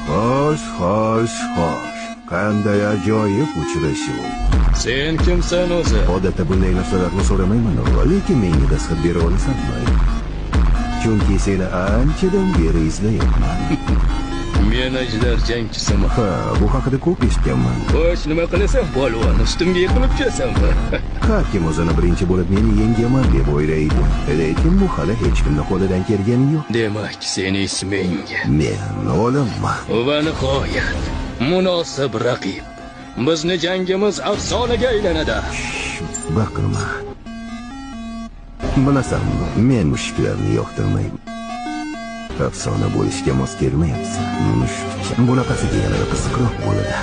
Xo'sh. Qanday ajoyib uchrashuv. Sen kimsan o'zi? Odatda bunday narsalarni so'ramayman, lekin menga dastxat bera olasanmi? Chunki seni anchadan beri izlayapman. Men ajdar jangchisiman. Ha, bu haqida ko'p eshitganman. Xo'sh, nima qilasan, polvon? Ustimga yiqilib kelasanmi? Har kim o'zini birinchi bo'lib meni yengaman deb o'ylaydi. Lekin bu hali hech kimning qo'lidan kelgani yo'q. Demak, seni isming. Men o'limman. Va nihoyat, munosib raqib. Bizni jangimiz afsonaga aylanadi. Baqirma. Bilasanmi, men mushuklarni yoqtirmayman. Afsona bo'lishga mos kelmayapsan. Mushuk. Bunaqasiga yanada qiziqroq bo'ladi.